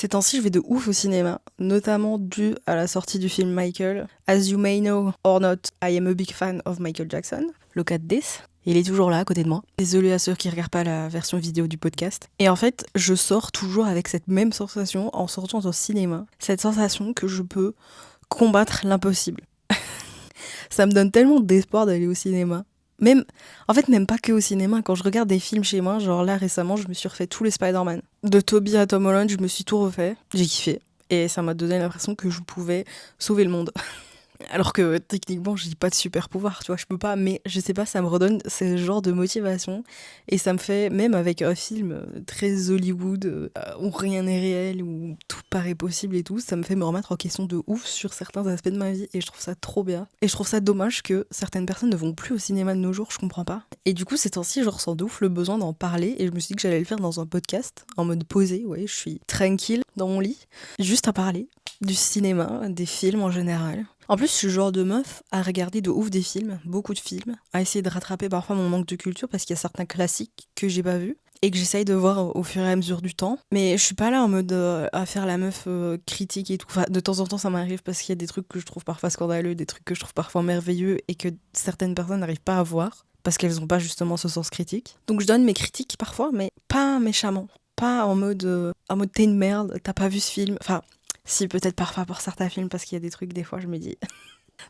Ces temps-ci, je vais de ouf au cinéma, notamment dû à la sortie du film Michael. As you may know or not, I am a big fan of Michael Jackson. Look at this. Il est toujours là à côté de moi. Désolée à ceux qui regardent pas la version vidéo du podcast. Et en fait, je sors toujours avec cette même sensation en sortant au cinéma. Cette sensation que je peux combattre l'impossible. Ça me donne tellement d'espoir d'aller au cinéma. Même pas que au cinéma. Quand je regarde des films chez moi, genre là récemment, je me suis refait tous les Spider-Man. De Tobey à Tom Holland, je me suis tout refait. J'ai kiffé. Et ça m'a donné l'impression que je pouvais sauver le monde. Alors que techniquement, j'ai pas de super pouvoir, tu vois, je peux pas, mais je sais pas, ça me redonne ce genre de motivation. Et ça me fait, même avec un film très Hollywood, où rien n'est réel, où tout paraît possible et tout, ça me fait me remettre en question de ouf sur certains aspects de ma vie. Et je trouve ça trop bien. Et je trouve ça dommage que certaines personnes ne vont plus au cinéma de nos jours, je comprends pas. Et du coup, ces temps-ci, je ressens de ouf le besoin d'en parler. Et je me suis dit que j'allais le faire dans un podcast, en mode posé, ouais, je suis tranquille dans mon lit, juste à parler du cinéma, des films en général. En plus, je suis le genre de meuf à regarder de ouf des films, beaucoup de films, à essayer de rattraper parfois mon manque de culture parce qu'il y a certains classiques que j'ai pas vus et que j'essaye de voir au fur et à mesure du temps. Mais je suis pas là en mode à faire la meuf critique et tout. Enfin, de temps en temps, ça m'arrive parce qu'il y a des trucs que je trouve parfois scandaleux, des trucs que je trouve parfois merveilleux et que certaines personnes n'arrivent pas à voir parce qu'elles ont pas justement ce sens critique. Donc je donne mes critiques parfois, mais pas méchamment. Pas en mode t'es une merde, t'as pas vu ce film. Enfin, si, peut-être parfois pour certains films, parce qu'il y a des trucs, des fois, je me dis.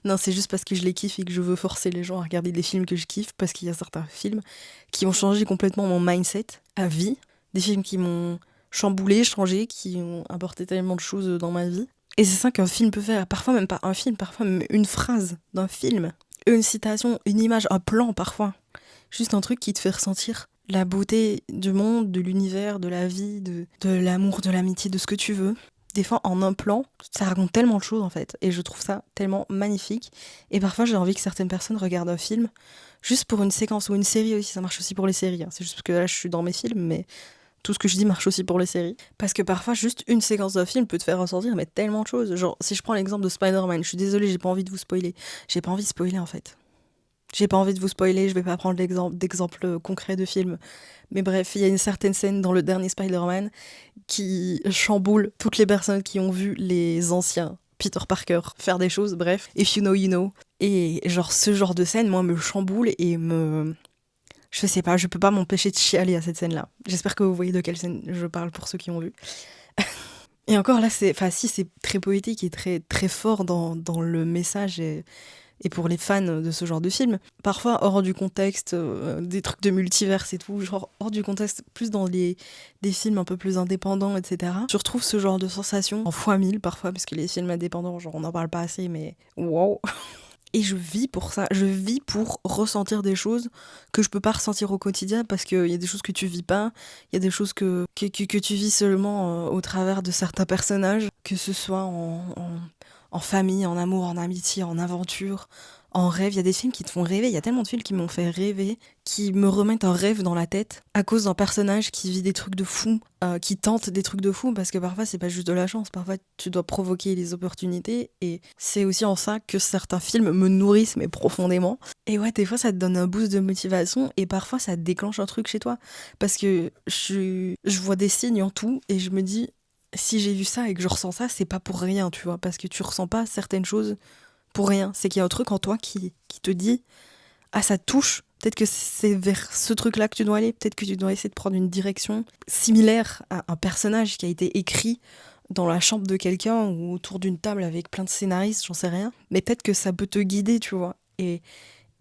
Non, c'est juste parce que je les kiffe et que je veux forcer les gens à regarder des films que je kiffe, parce qu'il y a certains films qui ont changé complètement mon mindset à vie. Des films qui m'ont chamboulé, changé, qui ont apporté tellement de choses dans ma vie. Et c'est ça qu'un film peut faire. Parfois, même pas un film, parfois même une phrase d'un film, une citation, une image, un plan, parfois. Juste un truc qui te fait ressentir la beauté du monde, de l'univers, de la vie, de l'amour, de l'amitié, de ce que tu veux. Des fois, en un plan, ça raconte tellement de choses en fait. Et je trouve ça tellement magnifique. Et parfois, j'ai envie que certaines personnes regardent un film juste pour une séquence ou une série aussi. Ça marche aussi pour les séries. C'est juste parce que là, je suis dans mes films, mais tout ce que je dis marche aussi pour les séries. Parce que parfois, juste une séquence d'un film peut te faire ressentir mais tellement de choses. Genre, si je prends l'exemple de Spider-Man, je suis désolée, j'ai pas envie de vous spoiler. J'ai pas envie de spoiler en fait. J'ai pas envie de vous spoiler, je vais pas prendre d'exemple concret de film. Mais bref, il y a une certaine scène dans le dernier Spider-Man qui chamboule toutes les personnes qui ont vu les anciens Peter Parker faire des choses, bref. If you know, you know. Et genre, ce genre de scène, moi, me chamboule et me... Je sais pas, je peux pas m'empêcher de chialer à cette scène-là. J'espère que vous voyez de quelle scène je parle pour ceux qui ont vu. Et encore là, c'est très poétique et très, très fort dans le message et pour les fans de ce genre de film. Parfois hors du contexte, des trucs de multivers et tout, genre hors du contexte, plus dans des films un peu plus indépendants, etc. Je retrouve ce genre de sensation en fois mille parfois, parce que les films indépendants, genre on n'en parle pas assez, mais wow. Et je vis pour ça, je vis pour ressentir des choses que je peux pas ressentir au quotidien parce qu'il y a des choses que tu vis pas, il y a des choses que tu vis seulement au travers de certains personnages, que ce soit en famille, en amour, en amitié, en aventure, en rêve. Il y a des films qui te font rêver, il y a tellement de films qui m'ont fait rêver, qui me remettent un rêve dans la tête à cause d'un personnage qui vit des trucs de fou, qui tente des trucs de fou, parce que parfois c'est pas juste de la chance, parfois tu dois provoquer les opportunités, et c'est aussi en ça que certains films me nourrissent mais profondément. Et ouais, des fois ça te donne un boost de motivation, et parfois ça déclenche un truc chez toi, parce que je vois des signes en tout, et je me dis, si j'ai vu ça et que je ressens ça, c'est pas pour rien, tu vois, parce que tu ressens pas certaines choses pour rien. C'est qu'il y a un truc en toi qui te dit, ah, ça te touche, peut-être que c'est vers ce truc-là que tu dois aller, peut-être que tu dois essayer de prendre une direction similaire à un personnage qui a été écrit dans la chambre de quelqu'un ou autour d'une table avec plein de scénaristes, j'en sais rien, mais peut-être que ça peut te guider, tu vois. Et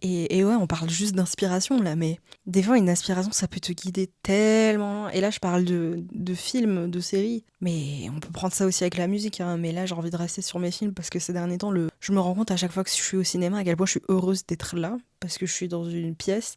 ouais, on parle juste d'inspiration là, mais des fois, une inspiration, ça peut te guider tellement loin. Et là, je parle de films, de séries, mais on peut prendre ça aussi avec la musique, hein. Mais là, j'ai envie de rester sur mes films parce que ces derniers temps, je me rends compte à chaque fois que je suis au cinéma à quel point je suis heureuse d'être là, parce que je suis dans une pièce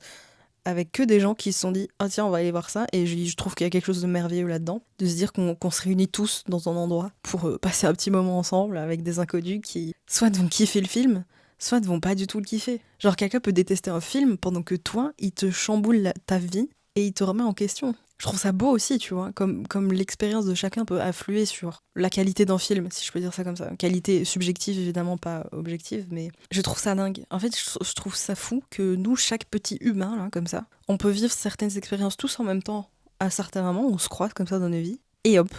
avec que des gens qui se sont dit ah tiens, on va aller voir ça, et je trouve qu'il y a quelque chose de merveilleux là-dedans, de se dire qu'on se réunit tous dans un endroit pour passer un petit moment ensemble avec des inconnus qui soit vont kiffer le film, soit ne vont pas du tout le kiffer. Genre, quelqu'un peut détester un film pendant que toi, il te chamboule ta vie et il te remet en question. Je trouve ça beau aussi, tu vois, comme l'expérience de chacun peut influer sur la qualité d'un film, si je peux dire ça comme ça. Qualité subjective, évidemment, pas objective, mais je trouve ça dingue. En fait, je trouve ça fou que nous, chaque petit humain, là, comme ça, on peut vivre certaines expériences tous en même temps, à certains moments, on se croise comme ça dans nos vies, et hop,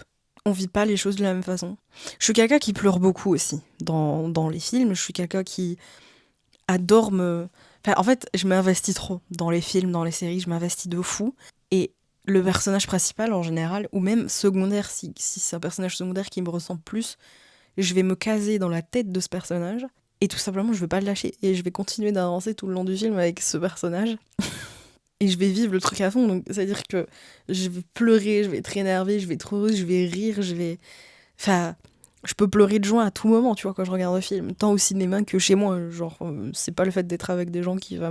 on vit pas les choses de la même façon. Je suis quelqu'un qui pleure beaucoup aussi dans les films. Je suis quelqu'un qui adore me... Enfin, en fait, je m'investis trop dans les films, dans les séries, je m'investis de fou. Et le personnage principal, en général, ou même secondaire, si c'est un personnage secondaire qui me ressemble plus, je vais me caser dans la tête de ce personnage. Et tout simplement, je vais pas le lâcher. Et je vais continuer d'avancer tout le long du film avec ce personnage. Et je vais vivre le truc à fond. Donc, c'est-à-dire que je vais pleurer, je vais être énervée, je vais être heureuse, je vais rire, je vais... Enfin, je peux pleurer de joie à tout moment, tu vois, quand je regarde un film. Tant au cinéma que chez moi. Genre, c'est pas le fait d'être avec des gens qui va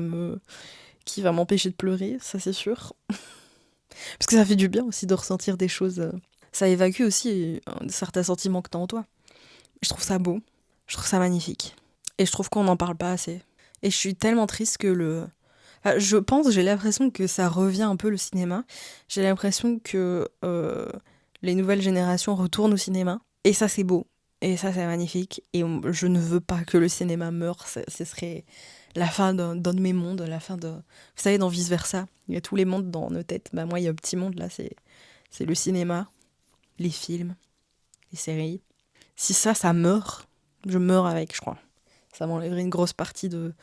m'empêcher de pleurer, ça c'est sûr. Parce que ça fait du bien aussi de ressentir des choses. Ça évacue aussi certains sentiments que t'as en toi. Je trouve ça beau. Je trouve ça magnifique. Et je trouve qu'on n'en parle pas assez. Et je suis tellement triste que Enfin, j'ai l'impression que ça revient un peu le cinéma. J'ai l'impression que les nouvelles générations retournent au cinéma. Et ça, c'est beau. Et ça, c'est magnifique. Et je ne veux pas que le cinéma meure. Ce serait la fin d'un de mes mondes, la fin de... Vous savez, dans Vice Versa, il y a tous les mondes dans nos têtes. Bah, moi, il y a un petit monde, là, c'est le cinéma, les films, les séries. Si ça meurt, je meurs avec, je crois. Ça m'enlèverait une grosse partie de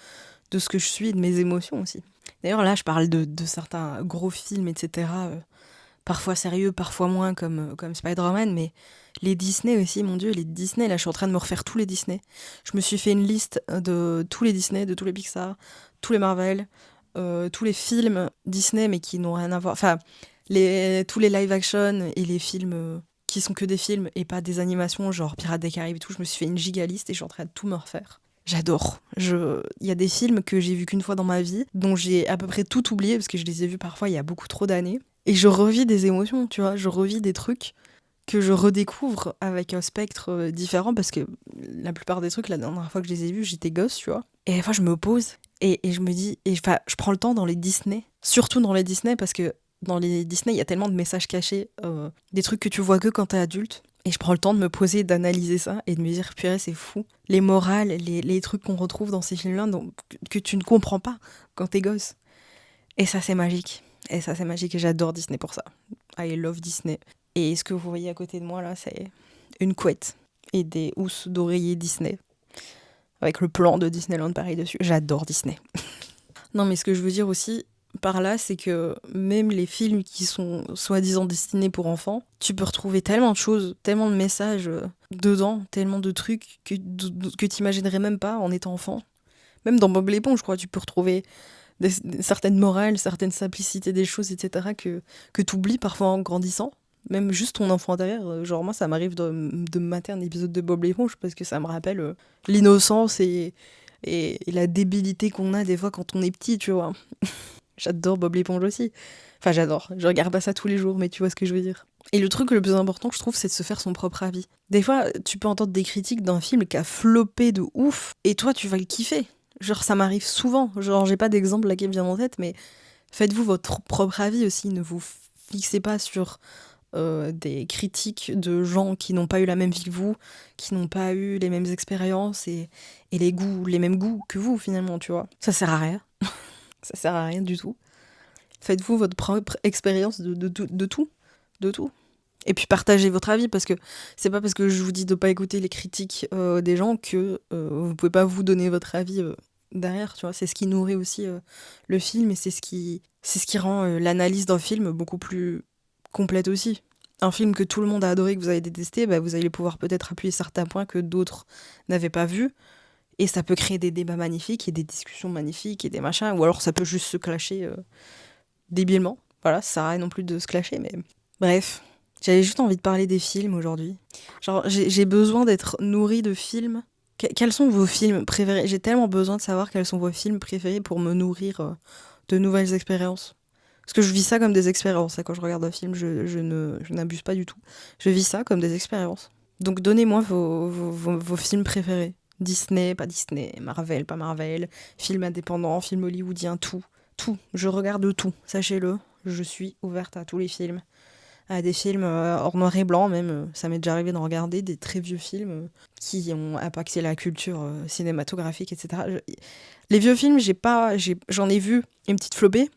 ce que je suis et de mes émotions aussi. D'ailleurs, là, je parle de certains gros films, etc., parfois sérieux, parfois moins, comme Spider-Man, mais les Disney aussi, mon Dieu, les Disney, là, je suis en train de me refaire tous les Disney. Je me suis fait une liste de tous les Disney, de tous les Pixar, tous les Marvel, tous les films Disney, mais qui n'ont rien à voir... Enfin, tous les live-action et les films... qui sont que des films et pas des animations, genre Pirates des Caraïbes et tout. Je me suis fait une gigaliste et je suis en train de tout me refaire. J'adore. Il y a des films que j'ai vus qu'une fois dans ma vie, dont j'ai à peu près tout oublié, parce que je les ai vus parfois il y a beaucoup trop d'années. Et je revis des émotions, tu vois. Je revis des trucs que je redécouvre avec un spectre différent, parce que la plupart des trucs, la dernière fois que je les ai vus, j'étais gosse, tu vois. Et des fois, je me pose et je me dis... Enfin, je prends le temps dans les Disney. Surtout dans les Disney, parce que dans les Disney, il y a tellement de messages cachés, des trucs que tu vois que quand t'es adulte. Et je prends le temps de me poser, d'analyser ça et de me dire, purée, c'est fou. Les morales, les trucs qu'on retrouve dans ces films-là que tu ne comprends pas quand t'es gosse. Et ça, c'est magique. Et j'adore Disney pour ça. I love Disney. Et ce que vous voyez à côté de moi, là, c'est une couette et des housses d'oreiller Disney. Avec le plan de Disneyland Paris dessus. J'adore Disney. Non, mais ce que je veux dire aussi par là, c'est que même les films qui sont soi-disant destinés pour enfants, tu peux retrouver tellement de choses, tellement de messages dedans, tellement de trucs que t'imaginerais même pas en étant enfant. Même dans Bob l'éponge, je crois, tu peux retrouver certaines morales, certaines simplicités des choses, etc. que t'oublies parfois en grandissant. Même juste ton enfant intérieur. Genre moi, ça m'arrive de me mater un épisode de Bob l'éponge parce que ça me rappelle l'innocence et la débilité qu'on a des fois quand on est petit, tu vois. J'adore Bob l'éponge aussi. Enfin, j'adore. Je regarde pas ça tous les jours, mais tu vois ce que je veux dire. Et le truc le plus important, je trouve, c'est de se faire son propre avis. Des fois, tu peux entendre des critiques d'un film qui a floppé de ouf, et toi, tu vas le kiffer. Genre, ça m'arrive souvent. Genre, j'ai pas d'exemple là qui me vient en tête, mais faites-vous votre propre avis aussi. Ne vous fixez pas sur des critiques de gens qui n'ont pas eu la même vie que vous, qui n'ont pas eu les mêmes expériences et les mêmes goûts que vous, finalement, tu vois. Ça sert à rien. Ça sert à rien du tout. Faites-vous votre propre expérience de tout. De tout. Et puis partagez votre avis, parce que c'est pas parce que je vous dis de pas écouter les critiques des gens que vous pouvez pas vous donner votre avis derrière, tu vois. C'est ce qui nourrit aussi le film, et c'est ce qui rend l'analyse d'un film beaucoup plus complète aussi. Un film que tout le monde a adoré, que vous avez détesté, bah, vous allez pouvoir peut-être appuyer certains points que d'autres n'avaient pas vus. Et ça peut créer des débats magnifiques et des discussions magnifiques et des machins. Ou alors ça peut juste se clasher débilement. Voilà, ça sert à rien non plus de se clasher, mais... Bref, j'avais juste envie de parler des films aujourd'hui. Genre, j'ai besoin d'être nourrie de films. Quels sont vos films préférés ? J'ai tellement besoin de savoir quels sont vos films préférés pour me nourrir de nouvelles expériences. Parce que je vis ça comme des expériences. Quand je regarde un film, je n'abuse pas du tout. Je vis ça comme des expériences. Donc donnez-moi vos films préférés. Disney, pas Disney, Marvel, pas Marvel, film indépendant, film hollywoodien, tout. Tout. Je regarde tout, sachez-le. Je suis ouverte à tous les films. À des films hors noir et blanc même. Ça m'est déjà arrivé de regarder des très vieux films qui ont impacté la culture cinématographique, etc. Les vieux films, j'en ai vu une petite flopée,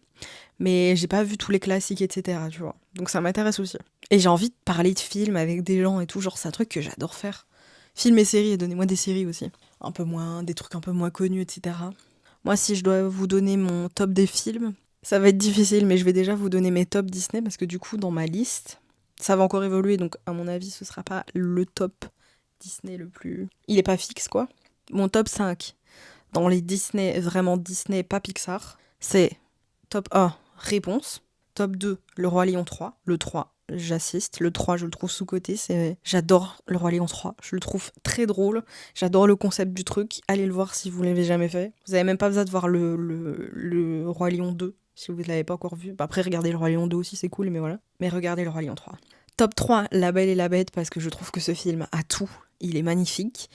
mais j'ai pas vu tous les classiques, etc. Tu vois. Donc ça m'intéresse aussi. Et j'ai envie de parler de films avec des gens et tout, genre c'est un truc que j'adore faire. Films et séries, et donnez-moi des séries aussi. Des trucs un peu moins connus, etc. Moi, si je dois vous donner mon top des films, ça va être difficile, mais je vais déjà vous donner mes tops Disney, parce que du coup, dans ma liste, ça va encore évoluer, donc à mon avis, ce sera pas le top Disney le plus... Il est pas fixe, quoi. Mon top 5, dans les Disney, vraiment Disney, pas Pixar, c'est top 1, Réponse. Top 2, Le Roi Lion 3. Le 3, j'assiste. Le 3, je le trouve sous-coté. J'adore Le Roi Lion 3. Je le trouve très drôle. J'adore le concept du truc. Allez le voir si vous l'avez jamais fait. Vous avez même pas besoin de voir le Roi Lion 2 si vous ne l'avez pas encore vu. Après, regardez Le Roi Lion 2 aussi, c'est cool, mais voilà. Mais regardez Le Roi Lion 3. Top 3, La Belle et la Bête, parce que je trouve que ce film a tout. Il est magnifique.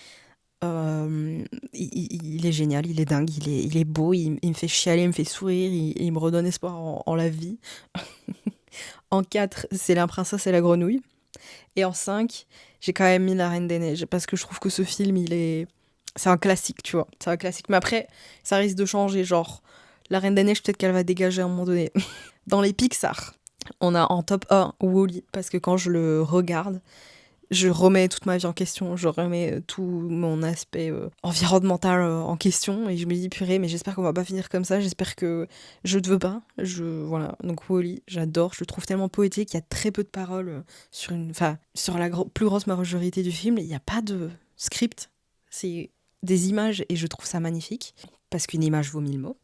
Il est génial, il est dingue, il est beau, il me fait chialer, il me fait sourire, il me redonne espoir en la vie. En 4, c'est La Princesse et la Grenouille. Et en 5, j'ai quand même mis La Reine des Neiges, parce que je trouve que ce film, c'est un classique, tu vois. C'est un classique. Mais après, ça risque de changer, genre, La Reine des Neiges, peut-être qu'elle va dégager à un moment donné. Dans les Pixar, on a en top 1 Wall-E, parce que quand je le regarde, je remets toute ma vie en question, je remets tout mon aspect environnemental en question, et je me dis purée, mais j'espère qu'on va pas finir comme ça, j'espère que je ne veux pas, voilà. Donc Wall-E, j'adore, je le trouve tellement poétique, il y a très peu de paroles sur la plus grosse majorité du film, il n'y a pas de script, c'est des images, et je trouve ça magnifique, parce qu'une image vaut 1000 mots.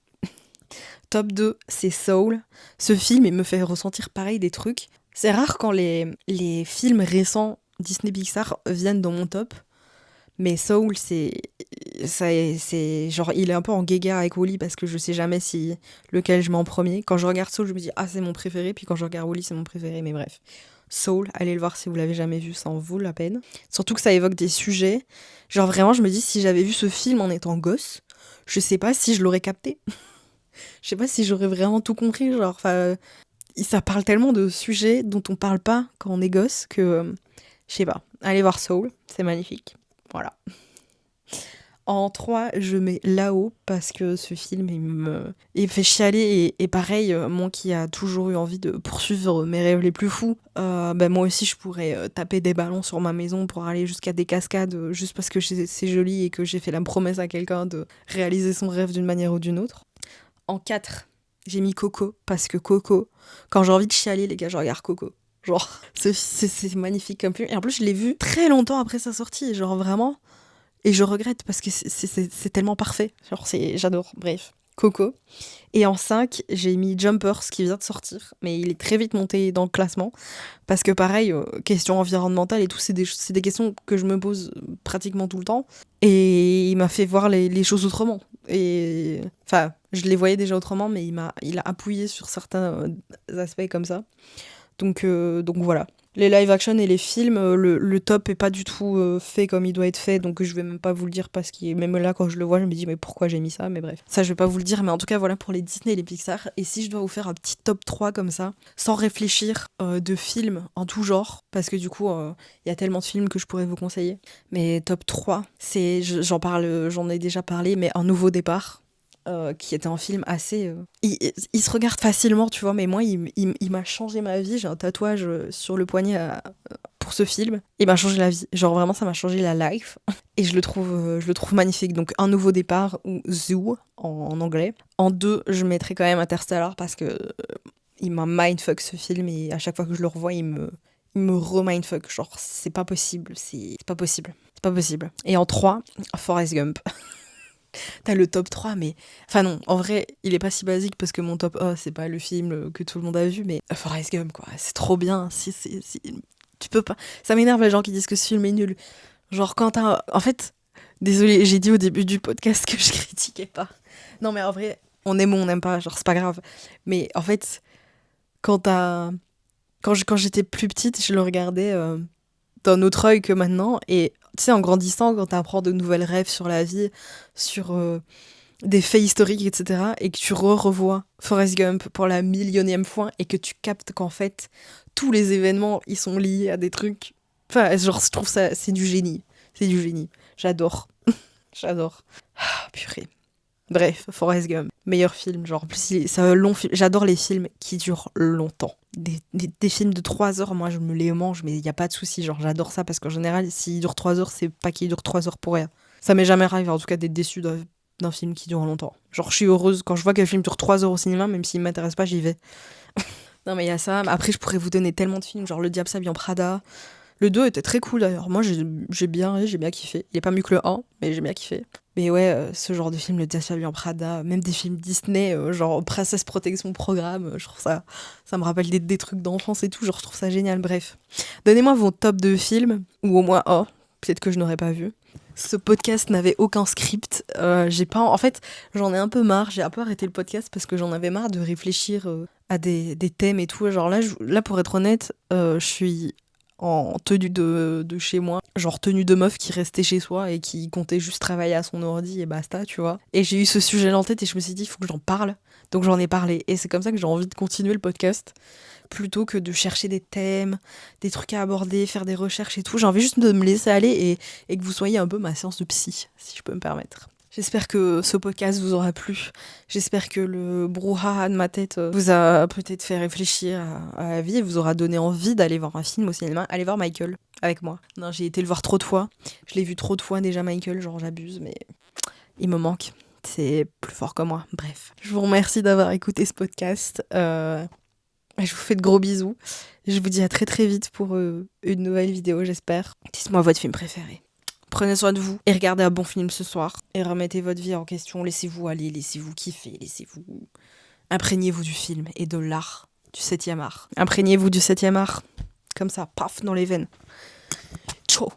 Top 2, c'est Soul. Ce film, il me fait ressentir pareil des trucs. C'est rare quand les films récents Disney Pixar viennent dans mon top, mais Soul, c'est genre, il est un peu en guéguerre avec Wall-E parce que je sais jamais si lequel je mets en premier. Quand je regarde Soul, je me dis ah c'est mon préféré, puis quand je regarde Wall-E, c'est mon préféré, mais bref. Soul, allez le voir si vous l'avez jamais vu, ça en vaut la peine. Surtout que ça évoque des sujets, genre vraiment je me dis si j'avais vu ce film en étant gosse, je sais pas si je l'aurais capté. Je sais pas si j'aurais vraiment tout compris, genre ça parle tellement de sujets dont on parle pas quand on est gosse que je sais pas, allez voir Soul, c'est magnifique. Voilà. En 3, je mets Là-haut parce que ce film, il me fait chialer. Et pareil, moi qui a toujours eu envie de poursuivre mes rêves les plus fous, moi aussi je pourrais taper des ballons sur ma maison pour aller jusqu'à des cascades juste parce que c'est joli et que j'ai fait la promesse à quelqu'un de réaliser son rêve d'une manière ou d'une autre. En 4, j'ai mis Coco parce que Coco, quand j'ai envie de chialer, les gars, je regarde Coco. Genre, c'est magnifique comme film. Et en plus, je l'ai vu très longtemps après sa sortie. Genre, vraiment. Et je regrette parce que c'est tellement parfait. Genre, j'adore. Bref, Coco. Et en 5, j'ai mis Jumpers qui vient de sortir. Mais il est très vite monté dans le classement. Parce que pareil, questions environnementales et tout, c'est des questions que je me pose pratiquement tout le temps. Et il m'a fait voir les choses autrement. Et enfin, je les voyais déjà autrement, mais il a appuyé sur certains aspects comme ça. Donc voilà. Les live action et les films, le top est pas du tout fait comme il doit être fait, donc je vais même pas vous le dire parce que même là quand je le vois je me dis mais pourquoi j'ai mis ça, mais bref. Ça je vais pas vous le dire, mais en tout cas voilà pour les Disney et les Pixar. Et si je dois vous faire un petit top 3 comme ça, sans réfléchir, de films en tout genre, parce que du coup il y a tellement de films que je pourrais vous conseiller. Mais top 3, j'en ai déjà parlé, mais Un Nouveau Départ. Qui était un film assez... Il se regarde facilement, tu vois, mais moi, il m'a changé ma vie. J'ai un tatouage sur le poignet pour ce film. Il m'a changé la vie. Genre, vraiment, ça m'a changé la life. Et je le trouve magnifique. Donc, Un Nouveau Départ, ou Zoo, en anglais. En 2, je mettrais quand même Interstellar, parce que il m'a mindfuck, ce film. Et à chaque fois que je le revois, il me re-mindfuck. Genre, c'est pas possible. C'est pas possible. C'est pas possible. Et en 3, Forrest Gump. T'as le top 3, mais... Enfin non, en vrai, il est pas si basique parce que mon top 1, c'est pas le film que tout le monde a vu, mais Forrest Gump, quoi. C'est trop bien. Tu peux pas... Ça m'énerve les gens qui disent que ce film est nul. Genre quand t'as... En fait, désolé, j'ai dit au début du podcast que je critiquais pas. Non mais en vrai, on aime ou on n'aime pas, genre c'est pas grave. Mais en fait, quand t'as... Quand j'étais plus petite, je le regardais d'un autre œil que maintenant, et tu sais, en grandissant, quand tu apprends de nouvelles rêves sur la vie, sur des faits historiques, etc., et que tu revois Forrest Gump pour la millionième fois, et que tu captes qu'en fait, tous les événements, ils sont liés à des trucs... Enfin, genre, je trouve ça... C'est du génie. C'est du génie. J'adore. J'adore. Ah, purée. Bref, Forrest Gump, meilleur film, genre, en plus, c'est un long film. J'adore les films qui durent longtemps. Des films de 3 heures, moi, je me les mange, mais il n'y a pas de souci. Genre, j'adore ça parce qu'en général, s'il dure 3 heures, c'est pas qu'il dure 3 heures pour rien. Ça m'est jamais arrivé, en tout cas, d'être déçu d'un film qui dure longtemps. Genre, je suis heureuse quand je vois qu'un film dure 3 heures au cinéma, même s'il m'intéresse pas, j'y vais. Non, mais il y a ça. Après, je pourrais vous donner tellement de films, genre Le Diable s'habille en Prada. Le 2 était très cool d'ailleurs. Moi, j'ai bien kiffé. Il est pas mieux que le 1, mais j'ai bien kiffé. Mais ouais, ce genre de film, Le Diable s'habille en Prada, même des films Disney, genre Princesse Protection Programme, je trouve ça me rappelle des trucs d'enfance et tout, genre je trouve ça génial. Bref, donnez-moi vos top de films, ou au moins un, peut-être que je n'aurais pas vu. Ce podcast n'avait aucun script. J'ai pas, en fait, j'en ai un peu marre. J'ai un peu arrêté le podcast parce que j'en avais marre de réfléchir à des thèmes et tout. Genre là, pour être honnête, je suis en tenue de chez moi, genre tenue de meuf qui restait chez soi et qui comptait juste travailler à son ordi et basta, tu vois. Et j'ai eu ce sujet en tête et je me suis dit, il faut que j'en parle. Donc j'en ai parlé. Et c'est comme ça que j'ai envie de continuer le podcast, plutôt que de chercher des thèmes, des trucs à aborder, faire des recherches et tout. J'ai envie juste de me laisser aller et que vous soyez un peu ma séance de psy, si je peux me permettre. J'espère que ce podcast vous aura plu. J'espère que le brouhaha de ma tête vous a peut-être fait réfléchir à la vie et vous aura donné envie d'aller voir un film au cinéma. Allez voir Michael avec moi. Non, j'ai été le voir trop de fois. Je l'ai vu trop de fois déjà, Michael, genre j'abuse, mais il me manque. C'est plus fort que moi. Bref. Je vous remercie d'avoir écouté ce podcast. Je vous fais de gros bisous. Je vous dis à très très vite pour une nouvelle vidéo, j'espère. Dites-moi votre film préféré. Prenez soin de vous et regardez un bon film ce soir. Et remettez votre vie en question. Laissez-vous aller, laissez-vous kiffer, laissez-vous... Imprégnez-vous du film et de l'art du 7e art. Imprégnez-vous du 7e art. Comme ça, paf, dans les veines. Ciao.